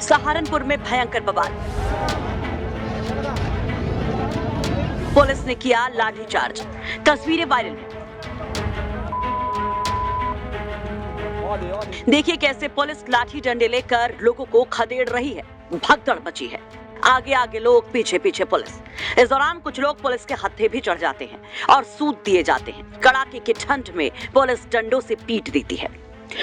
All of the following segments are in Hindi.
सहारनपुर में भयंकर बवाल, पुलिस ने किया लाठीचार्ज, तस्वीरें वायरल हैं। देखिए कैसे पुलिस लाठी डंडे लेकर लोगों को खदेड़ रही है, भगदड़ मची है। आगे आगे लोग, पीछे पीछे पुलिस। इस दौरान कुछ लोग पुलिस के हत्थे भी चढ़ जाते हैं और सूद दिए जाते हैं। कड़ाके की ठंड में पुलिस डंडों से पीट देती है।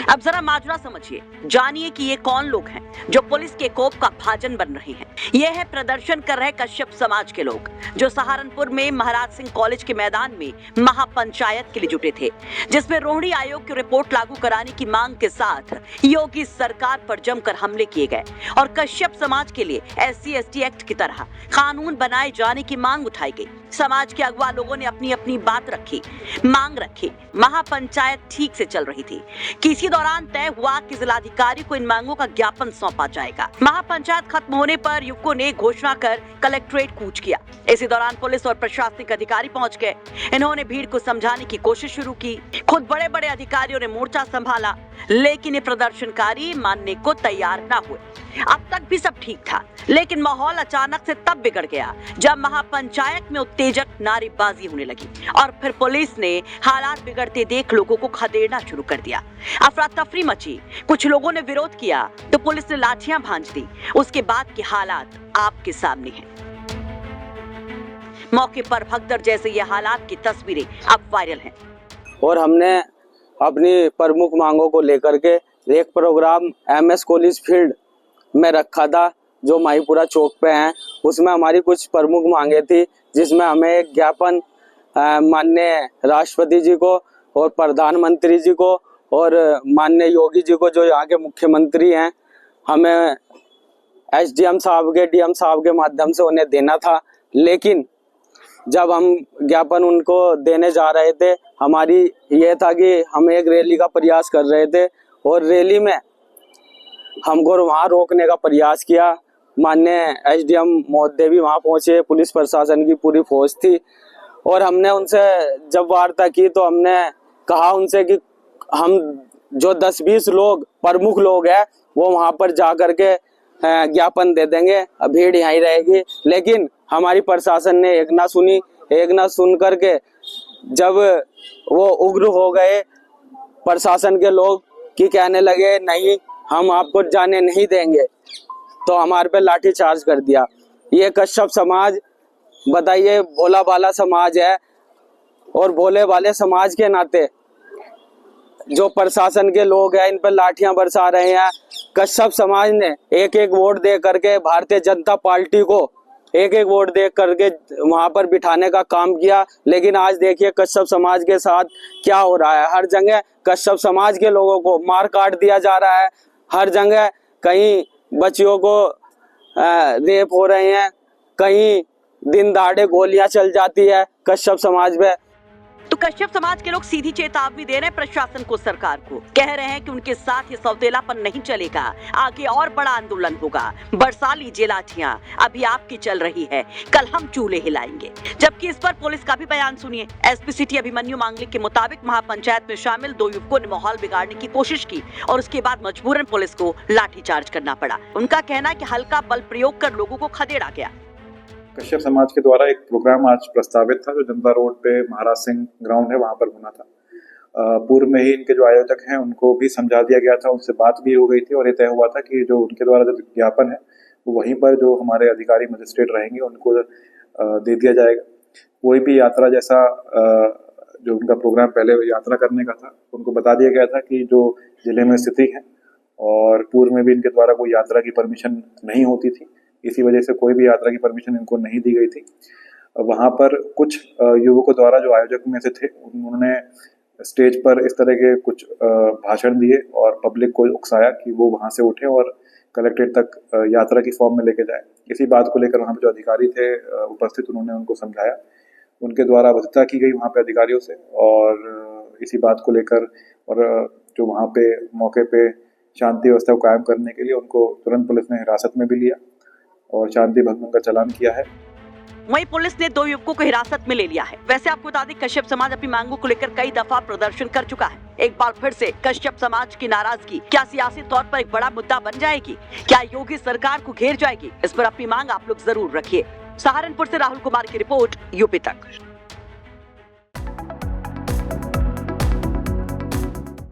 अब जरा माजरा समझिए, जानिए कि ये कौन लोग हैं जो पुलिस के कोप का भाजन बन रहे हैं। ये है प्रदर्शन कर रहे कश्यप समाज के लोग, जो सहारनपुर में महाराज सिंह कॉलेज के मैदान में महापंचायत के लिए जुटे थे, जिसमें रोहिणी आयोग की रिपोर्ट लागू कराने की मांग के साथ योगी सरकार पर जमकर हमले किए गए और कश्यप समाज के लिए SC/ST एक्ट की तरह कानून बनाए जाने की मांग उठाई गई। समाज के अगवा लोगों ने अपनी अपनी बात रखी, मांग रखी। महापंचायत ठीक से चल रही थी। इसी दौरान तय हुआ कि जिलाधिकारी को इन मांगों का ज्ञापन सौंपा जाएगा। महापंचायत खत्म होने पर युवकों ने घोषणा कर कलेक्ट्रेट कूच किया। इसी दौरान पुलिस और प्रशासनिक अधिकारी पहुंच गए। इन्होंने भीड़ को समझाने की कोशिश शुरू की। खुद बड़े बड़े अधिकारियों ने मोर्चा संभाला, लेकिन ये प्रदर्शनकारी मानने को तैयार न हुए। अब तक भी सब ठीक था, लेकिन माहौल अचानक से तब बिगड़ गया जब महापंचायत में उत्तेजक नारेबाजी होने लगी और फिर पुलिस ने हालात बिगड़ते देख लोगों को खदेड़ना शुरू कर दिया। अफरा तफरी मची, कुछ लोगों ने विरोध किया तो पुलिस ने लाठियां भांज दी। उसके बाद के हालात आपके सामने हैं। मौके पर भगदड़ जैसे ये हालात की तस्वीरें अब वायरल हैं। और हमने अपनी प्रमुख मांगों को लेकर के एक प्रोग्राम MS कॉलेज फील्ड में रखा था, जो माहीपुरा चौक पे है। उसमें हमारी कुछ प्रमुख मांगे थी, जिसमें हमें एक ज्ञापन माननीय राष्ट्रपति जी को और प्रधानमंत्री जी को और माननीय योगी जी को, जो यहाँ के मुख्यमंत्री हैं, हमें SDM साहब के, DM साहब के माध्यम से उन्हें देना था। लेकिन जब हम ज्ञापन उनको देने जा रहे थे, हमारी ये था कि हम एक रैली का प्रयास कर रहे थे और रैली में हमको वहाँ रोकने का प्रयास किया। माननीय SDM महोदय भी वहाँ पहुँचे, पुलिस प्रशासन की पूरी फौज थी और हमने उनसे जब वार्ता की तो हमने कहा उनसे कि हम जो 10-20 लोग प्रमुख लोग हैं वो वहाँ पर जा कर के ज्ञापन दे देंगे, भीड़ यहीं रहेगी। लेकिन हमारी प्रशासन ने एक ना सुनी। एक ना सुन करके जब वो उग्र हो गए प्रशासन के लोग कि कहने लगे नहीं, हम आपको जाने नहीं देंगे, तो हमारे पे लाठी चार्ज कर दिया। ये कश्यप समाज, बताइए, भोला भाला समाज है और भोले वाले समाज के नाते जो प्रशासन के लोग हैं इन पर लाठियां बरसा रहे हैं। कश्यप समाज ने एक एक वोट दे करके भारतीय जनता पार्टी को एक एक वोट दे करके वहां पर बिठाने का काम किया। लेकिन आज देखिए कश्यप समाज के साथ क्या हो रहा है। हर जगह कश्यप समाज के लोगों को मार काट दिया जा रहा है। हर जगह कहीं बच्चियों को रेप हो रहे हैं, कहीं दिन दहाड़े गोलियां चल जाती है कश्यप समाज में। तो कश्यप समाज के लोग सीधी चेतावनी दे रहे हैं प्रशासन को, सरकार को। कह रहे हैं कि उनके साथ ये सौतेलापन नहीं चलेगा, आगे और बड़ा आंदोलन होगा। बरसा लीजिए लाठियां, अभी आपकी चल रही है, कल हम चूल्हे हिलाएंगे। जबकि इस पर पुलिस का भी बयान सुनिए। SP सिटी अभिमन्यु मांगलिक के मुताबिक महापंचायत में शामिल 2 युवकों ने माहौल बिगाड़ने की कोशिश की और उसके बाद मजबूरन पुलिस को लाठीचार्ज करना पड़ा। उनका कहना है कि हल्का बल प्रयोग कर लोगों को खदेड़ा गया। कश्यप समाज के द्वारा एक प्रोग्राम आज प्रस्तावित था, जो जनता रोड पे महाराज सिंह ग्राउंड है वहाँ पर होना था। पूर्व में ही इनके जो आयोजक हैं उनको भी समझा दिया गया था, उनसे बात भी हो गई थी और ये तय हुआ था कि जो उनके द्वारा जो ज्ञापन है वो वहीं पर जो हमारे अधिकारी मजिस्ट्रेट रहेंगे उनको दे दिया जाएगा। कोई भी यात्रा जैसा जो उनका प्रोग्राम पहले यात्रा करने का था, उनको बता दिया गया था कि जो जिले में स्थिति है और पूर्व में भी इनके द्वारा कोई यात्रा की परमिशन नहीं होती थी, इसी वजह से कोई भी यात्रा की परमिशन इनको नहीं दी गई थी। वहाँ पर कुछ युवकों द्वारा जो आयोजक में से थे, उन्होंने स्टेज पर इस तरह के कुछ भाषण दिए और पब्लिक को उकसाया कि वो वहाँ से उठे और कलेक्ट्रेट तक यात्रा की फॉर्म में लेके जाए। इसी बात को लेकर वहाँ पर जो अधिकारी थे उपस्थित, उन्होंने उनको समझाया। उनके द्वारा भद्रता की गई वहाँ पे अधिकारियों से और इसी बात को लेकर और जो वहाँ पे मौके पे शांति व्यवस्था को कायम करने के लिए उनको तुरंत पुलिस ने हिरासत में भी लिया और शांति भंग का चालान किया है। वहीं पुलिस ने 2 युवकों को हिरासत में ले लिया है। वैसे आपको बता दें, कश्यप समाज अपनी मांगों को लेकर कई दफा प्रदर्शन कर चुका है। एक बार फिर से कश्यप समाज की नाराजगी क्या सियासी तौर पर एक बड़ा मुद्दा बन जाएगी? क्या योगी सरकार को घेर जाएगी? इस पर अपनी मांग आप लोग जरूर रखिए। सहारनपुर से राहुल कुमार की रिपोर्ट, यूपी तक।